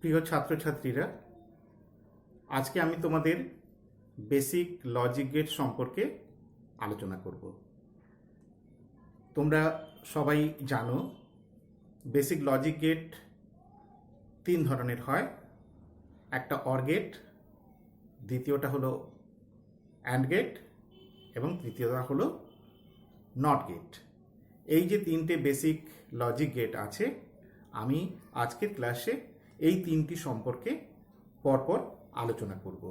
প্রিয় ছাত্রছাত্রীরা, আজকে আমি তোমাদের বেসিক লজিক গেট সম্পর্কে আলোচনা করব। তোমরা সবাই জানো বেসিক লজিক গেট তিন ধরনের হয়। একটা অর গেট, দ্বিতীয়টা হলো অ্যান্ড গেট এবং তৃতীয়টা হলো নট গেট। এই যে তিনটে বেসিক লজিক গেট আছে, আমি আজকের ক্লাসে এই তিনটি সম্পর্কে পরপর আলোচনা করব।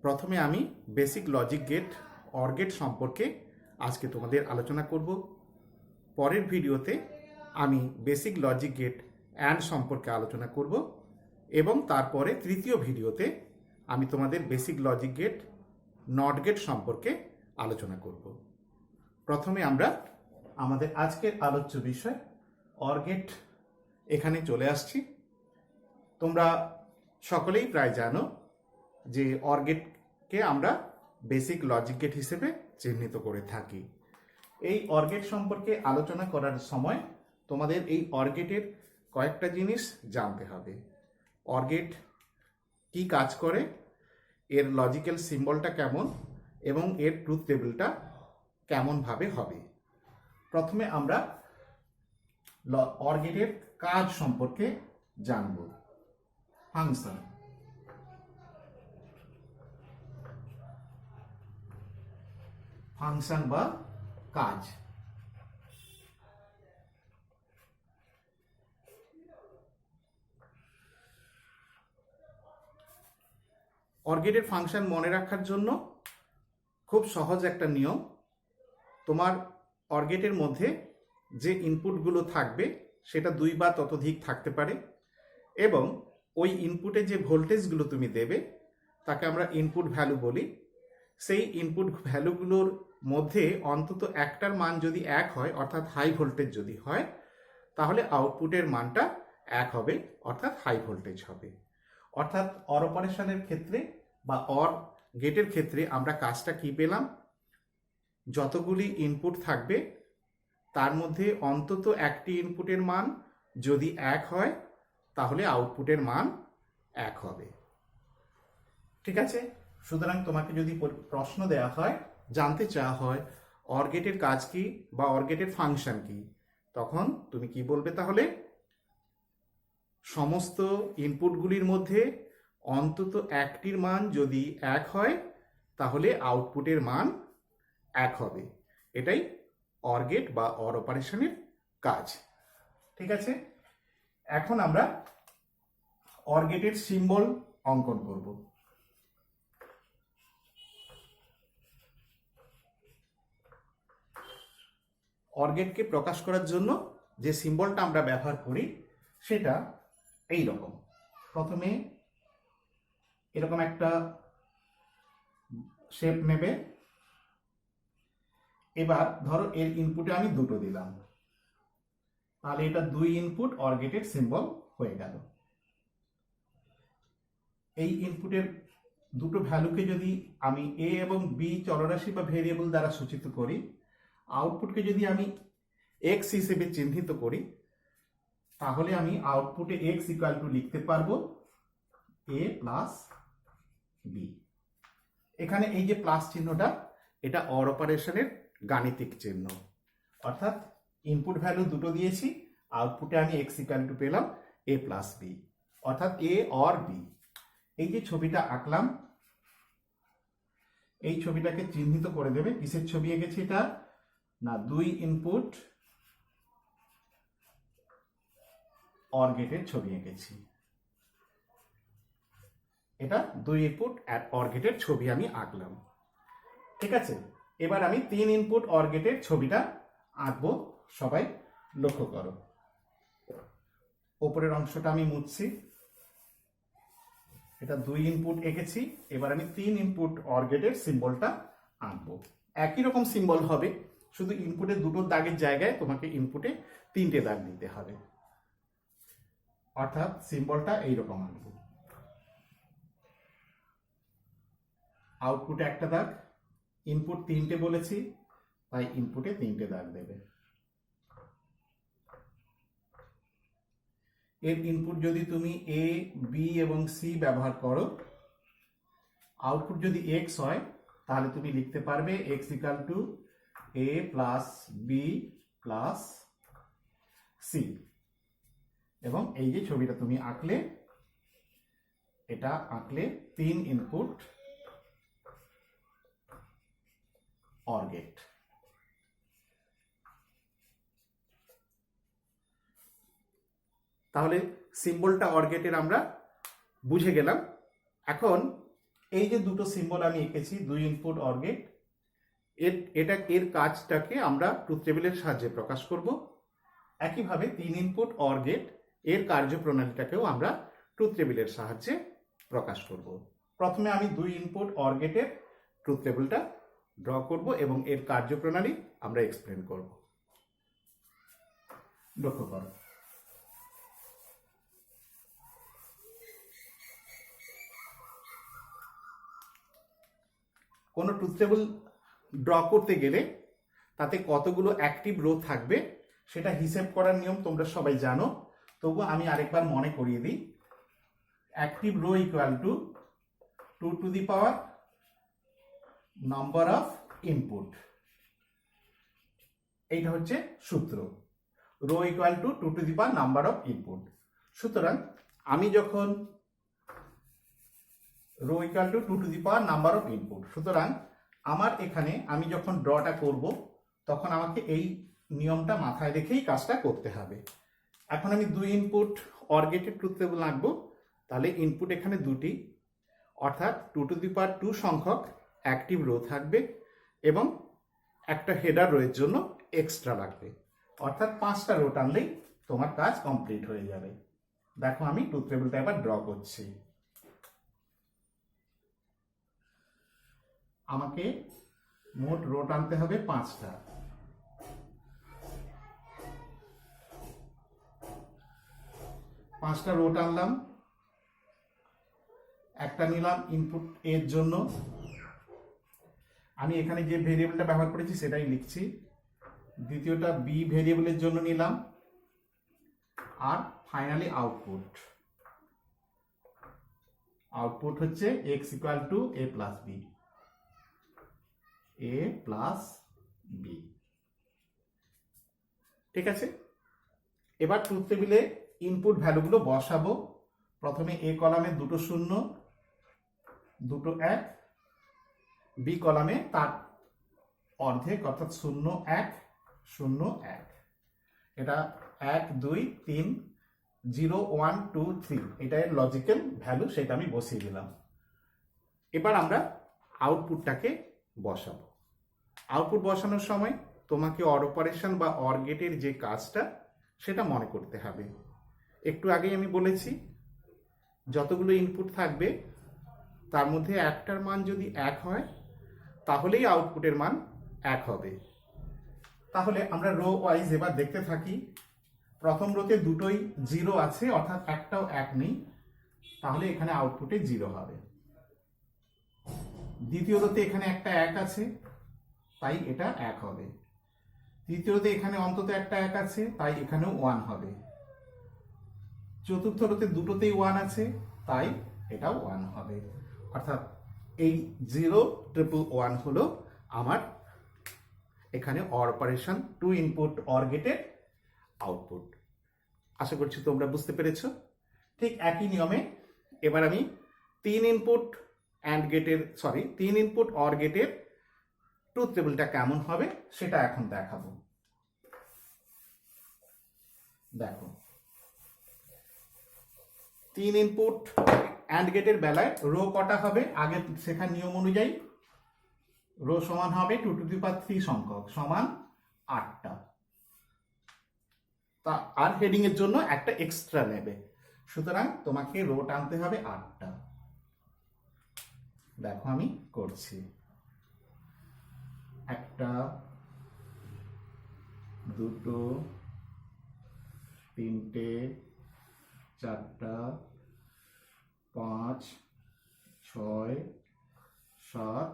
প্রথমে আমি basic logic gate or gate সম্পর্কে আজকে তোমাদের আলোচনা করব। পরের ভিডিওতে আমি বেসিক লজিক গেট অ্যান্ড সম্পর্কে আলোচনা করব এবং তারপরে তৃতীয় ভিডিওতে আমি তোমাদের basic logic gate not gate সম্পর্কে আলোচনা করব। প্রথমে আমরা আমাদের আজকের আলোচ্য বিষয় অর গেট এখানে চলে আসছি। তোমরা সকলেই প্রায় জানো যে অর গেটকে আমরা বেসিক লজিক গেট হিসেবে চিহ্নিত করে থাকি। এই অর গেট সম্পর্কে আলোচনা করার সময় তোমাদের এই অর গেটের কয়েকটা জিনিস জানতে হবে। অর গেট কী কাজ করে, এর লজিক্যাল সিম্বলটা কেমন এবং এর ট্রুথ টেবিলটা কেমনভাবে হবে। প্রথমে আমরা অর গেটের কাজ সম্পর্কে জানব। ফাংশন, ফাংশন বা কাজ। অর গেটের ফাংশন মনে রাখার জন্য খুব সহজ একটা নিয়ম। তোমার অর গেটের মধ্যে যে ইনপুটগুলো থাকবে সেটা দুই বা ততোধিক থাকতে পারে এবং ওই ইনপুটে যে ভোল্টেজগুলো তুমি দেবে তাকে আমরা ইনপুট ভ্যালু বলি। সেই ইনপুট ভ্যালুগুলোর মধ্যে অন্তত একটার মান যদি এক হয়, অর্থাৎ হাই ভোল্টেজ যদি হয়, তাহলে আউটপুটের মানটা এক হবে, অর্থাৎ হাই ভোল্টেজ হবে। অর্থাৎ অর অপারেশনের ক্ষেত্রে বা অর গেটের ক্ষেত্রে আমরা কাজটা কি পেলাম? যতগুলি ইনপুট থাকবে তার মধ্যে অন্তত একটি ইনপুটের মান যদি এক হয় তাহলে আউটপুটের মান এক হবে। ঠিক আছে? সুতরাং তোমাকে যদি প্রশ্ন দেওয়া হয়, জানতে চাওয়া হয় অর গেটের কাজ কি বা অর গেটের ফাংশন কি, তখন তুমি কি বলবে? তাহলে সমস্ত ইনপুটগুলির মধ্যে অন্তত একটির মান যদি এক হয় তাহলে আউটপুটের মান এক হবে। এটাই অর গেট বা অর অপারেশনের কাজ। ঠিক আছে? এখন আমরা অর গেটের সিম্বল অঙ্কন করব। অর গেটকে প্রকাশ করার জন্য যে সিম্বলটা আমরা ব্যবহার করি সেটা এই রকম। প্রথমে এরকম একটা শেপ নেবে। এবার ধরো এর ইনপুটে আমি দুটো দিলাম, তাহলে এটা দুই ইনপুট অর গেটের সিম্বল হয়ে গেল। এই ইনপুটের দুটো ভ্যালুকে যদি আমি এ এবং বি চলরাশি বা ভেরিয়েবল দ্বারা সূচিত করি, আউটপুটকে যদি আমি এক্স হিসেবে চিহ্নিত করি, তাহলে আমি আউটপুটে এক্স ইকুয়াল টু লিখতে পারবো এ প্লাস বি। এখানে এই যে প্লাস চিহ্নটা, এটা অর অপারেশনের গাণিতিক চিহ্ন। অর্থাৎ ইনপুট ভ্যালু দুটো দিয়েছি, আউটপুটে আমি এক্স ইকুয়াল টু পেলাম এ প্লাস বি, অর্থাৎ এ অর বি। এই যে ছবিটা আঁকলাম, এই ছবিটাকে চিহ্নিত করে দেবে। কিসের ছবি এঁকেছি এটা? না, দুই ইনপুট অর গেটের ছবি এঁকেছি। এটা দুই ইনপুট অর গেটের ছবি আমি আঁকলাম। ঠিক আছে? এবার আমি তিন ইনপুট অর গেটের ছবিটা আঁকবো। সবাই লক্ষ্য করো, উপরের অংশটা আমি মুছছি। এটা দুই ইনপুট এঁকেছি, এবার আমি তিন ইনপুট অর গেটের সিম্বলটা আঁকবো। একই রকম সিম্বল হবে, শুধু ইনপুটে দুটো দাগের জায়গায় তোমাকে ইনপুটে তিনটে দাগ দিতে হবে। অর্থাৎ সিম্বলটা এইরকম আঁকবো। আউটপুটে একটা দাগ, ইনপুট তিনটে বলেছি তাই ইনপুটে তিনটে দাগ দেবে। এর ইনপুট যদি তুমি এ, বি এবং সি ব্যবহার করো, আউটপুট যদি এক্স হয়, তাহলে তুমি লিখতে পারবে X equal to A plus B plus C. এবং এই যে ছবিটা তুমি আঁকলে, এটা আঁকলে 3 ইনপুট অর গেট। তাহলে সিম্বলটা অর গেটের আমরা বুঝে গেলাম। এখন এই যে দুটো সিম্বল আমি এঁকেছি, 2 ইনপুট অর গেট, এর কাজটাকে আমরা ট্রুথ টেবিলের সাহায্যে প্রকাশ করব। একইভাবে 3 ইনপুট অর গেট এর কার্যপ্রণালীটাকেও আমরা ট্রুথ টেবিলের সাহায্যে প্রকাশ করব। প্রথমে আমি 2 ইনপুট অর গেটের ট্রুথ টেবিলটা ড্র করব এবং এর কার্যপ্রণালী আমরা এক্সপ্লেন করব। লক্ষ্য করো, কোনো ট্রুথ টেবিল ড্র করতে গেলে তাতে কতগুলো অ্যাক্টিভ রো থাকবে সেটা হিসেব করার নিয়ম তোমরা সবাই জানো, তবু আমি আরেকবার মনে করিয়ে দিই। Active row equal to 2 to the power number of input, এইটা হচ্ছে সূত্র। Row equal to 2 to the power number of input. সুতরাং আমি যখন row equal to 2 to the power number of input, সুতরাং আমার এখানে আমি যখন ড্রটা করব তখন আমাকে এই নিয়মটা মাথায় রেখেই কাজটা করতে হবে। এখন আমি 2 ইনপুট অর গেটের ট্রুথ টেবিল আঁকবো, তাহলে ইনপুট এখানে দুটি, অর্থাৎ 2 টু দি পাওয়ার 2 সংখ্যক অ্যাক্টিভ রো থাকবে এবং একটা হেডার রোয়ের জন্য এক্সট্রা লাগবে, অর্থাৎ 5টা রো টানলেই তোমার কাজ কমপ্লিট হয়ে যাবে। দেখো আমি ট্রুথ টেবিলটা এবার ড্র করছি। আমাকে মোট রো টানতে হবে 5টা। রো টানলাম, একটা নিলাম ইনপুট এর জন্য, আমি এখানে যে ভেরিয়েবলটা ব্যবহার করেছি সেটাই লিখছি। দ্বিতীয়টা বি ভেরিয়েবলের জন্য নিলাম, আর ফাইনালি আউটপুট হচ্ছে X equal to A plus B, A plus B. ঠিক আছে, এবার ট্রুথ টেবিলে ইনপুট ভ্যালুগুলো বসাবো। প্রথমে এ কলামে 2টো 0, 2টো 1, বি কলামে তার অর্ধেক অর্থাৎ 0 1 0 1। এটা 1 2 3 0 1 2 3, এটা এর লজিক্যাল ভ্যালু, সেটা আমি বসিয়ে দিলাম। এবার আমরা আউটপুটটাকে বসাবো। আউটপুট বসানোর সময় তোমাকে অর অপারেশন বা অর গেটের যে কাজটা সেটা মনে করতে হবে। একটু আগেই আমি বলেছি, যতগুলো ইনপুট থাকবে তার মধ্যে একটার মান যদি 1 হয় তাহলেই আউটপুটের মান 1 হবে। তাহলে আমরা রো ওয়াইজ এবার দেখতে থাকি। প্রথম রোতে দুটোই 0 আছে, অর্থাৎ একটাও 1 নেই, তাহলে এখানে আউটপুটে 0 হবে। দ্বিতীয় রোতে এখানে একটা 1 আছে, তাই এটা 1 হবে। তৃতীয়তে এখানে অন্তত একটা 1 আছে, তাই এখানেও 1 হবে। চতুর্থ রোতে দুটোতেই 1 আছে, তাই এটাও 1 হবে। অর্থাৎ এই 0 ট্রিপল 1 হলো আমার এখানে অর অপারেশন 2 ইনপুট অর গেটের আউটপুট। আশা করছি তোমরা বুঝতে পেরেছো। ঠিক একই নিয়মে এবার আমি 3 ইনপুট অর গেটের ট্রুথ টেবিলটা কেমন হবে সেটা এখন দেখাবো। দেখো, 3 ইনপুট অ্যান্ড গেটের বেলায় রো কটা হবে, আগে শেখার নিয়ম অনুযায়ী রো সমান হবে 2 টু দি পাওয়ার 3 সংখ্যক, সমান 8টা। তা আর হেডিং এর জন্য একটা এক্সট্রা নেবে, সুতরাং তোমাকে রো টানতে হবে 8টা। দেখো আমি করছি। 1টা, 2টো, 3টে, 4টা, 5, 6, 7,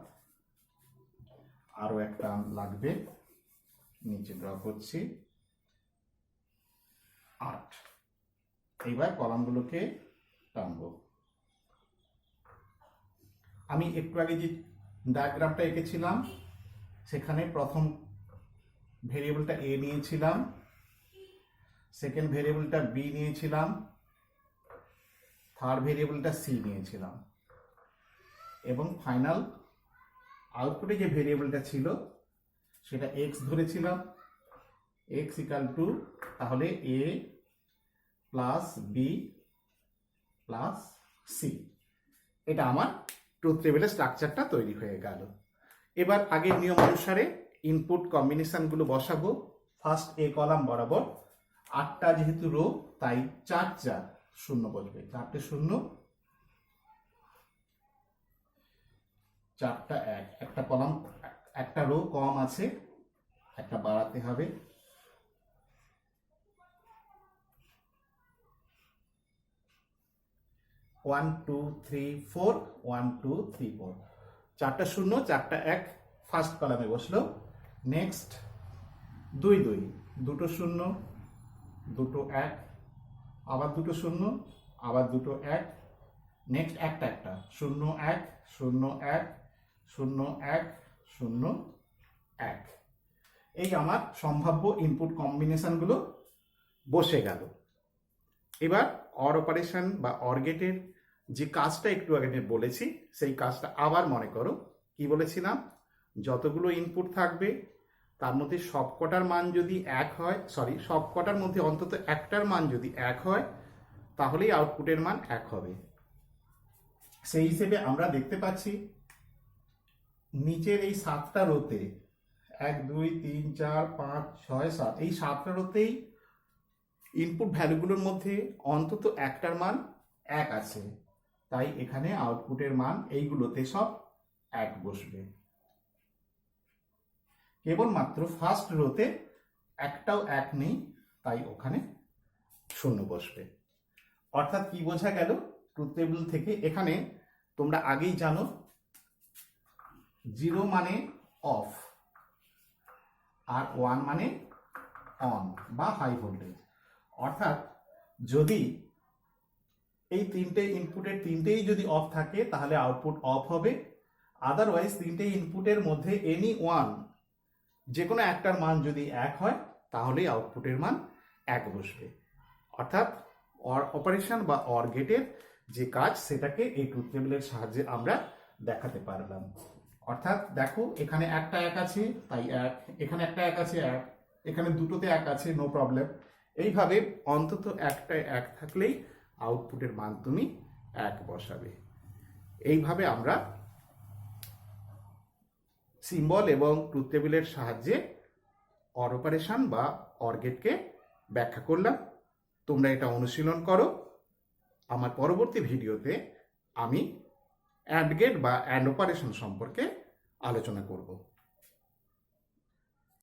আরো একটা লাগবে, নিচে ড্র করছি, 8। এইবার কলামগুলোকে টানবো। আমি একটু আগে যে ডায়াগ্রামটা এঁকেছিলাম সেখানে প্রথম ভেরিয়েবলটা এ নিয়েছিলাম, সেকেন্ড ভেরিয়েবলটা বি নিয়েছিলাম, থার্ড ভেরিয়েবলটা সি নিয়েছিলাম, এবং ফাইনাল আউটপুটে যে ভেরিয়েবলটা ছিল সেটা এক্স ধরেছিলাম। এক্স ইকাল টু তাহলে এ প্লাস বি প্লাস সি। এটা আমার ট্রুথ টেবিলের স্ট্রাকচারটা তৈরি হয়ে গেল। এবার আগের নিয়ম অনুসারে ইনপুট কম্বিনেশনগুলো বসাবো। ফার্স্ট এ কলাম বরাবর 8টা যেহেতু রো তাই 4 4 শূন্য বসবে, 4টে শূন্য, 4টা 1। একটা কলাম একটা রো কম আছে, একটা বাড়াতে হবে। ওয়ান টু থ্রি ফোর, 1 2 3 4, 4টা শূন্য 4টা 1 ফার্স্ট কলামে বসলো। নেক্সট 2 2, দুটো শূন্য দুটো 1, আবার দুটো শূন্য আবার দুটো 1, নেক্সট একটা একটা 0 1 0 1 0 1 0 1। এই আমার সম্ভাব্য ইনপুট কম্বিনেশনগুলো বসে গেল। এবার অর অপারেশন বা অর গেটের যে কাজটা একটু আগে বলেছি সেই কাজটা আবার মনে করো। কি বলেছিলাম? যতগুলো ইনপুট থাকবে তার মধ্যে সবকটার মান যদি 1 হয়, সবকটার মধ্যে অন্তত একটার মান যদি 1 হয় তাহলেই আউটপুটের মান 1 হবে। সেই হিসেবে আমরা দেখতে পাচ্ছি নিচের এই 7টা রোতে 1 2 3 4 5 6 7, এই 7টা রোতেই ইনপুট ভ্যালুগুলোর মধ্যে অন্তত একটার মান 1 আছে, তাই এখানে আউটপুটের মান এইগুলোতে সব 1 বসবে। কেবলমাত্র ফার্স্ট রোতে একটাও 1 নেই, তাই ওখানে 0 বসবে। অর্থাৎ কি বোঝা গেল ট্রুথ টেবিল থেকে? এখানে তোমরা আগেই জানো 0 মানে অফ আর 1 মানে অন বা হাই ভোল্টেজ। অর্থাৎ যদি এই তিনটে ইনপুটের তিনটেই যদি অফ থাকে তাহলে আউটপুট অফ হবে। আদারওয়াইজ তিনটে ইনপুটের মধ্যে এনি ওয়ান, যে কোনো একটার মান যদি 1 হয় তাহলেই আউটপুটের মান 1 বসবে। অর্থাৎ অর অপারেশন বা অর গেটের যে কাজ সেটাকে এই ট্রুথ টেবিলের সাহায্যে আমরা দেখাতে পারলাম। অর্থাৎ দেখো এখানে একটা 1 আছে তাই 1, এখানে একটা 1 আছে 1, এখানে দুটোতে 1 আছে, নো প্রবলেম। এইভাবে অন্তত একটায় 1 থাকলেই আউটপুটের মান তুমি 1 বসাবে। এইভাবে আমরা সিম্বল এবং ট্রুথ টেবিলের সাহায্যে অর অপারেশন বা অর গেটকে ব্যাখ্যা করলাম। তোমরা এটা অনুশীলন করো। আমার পরবর্তী ভিডিওতে আমি অ্যান্ড গেট বা অ্যান্ড অপারেশন সম্পর্কে আলোচনা করব।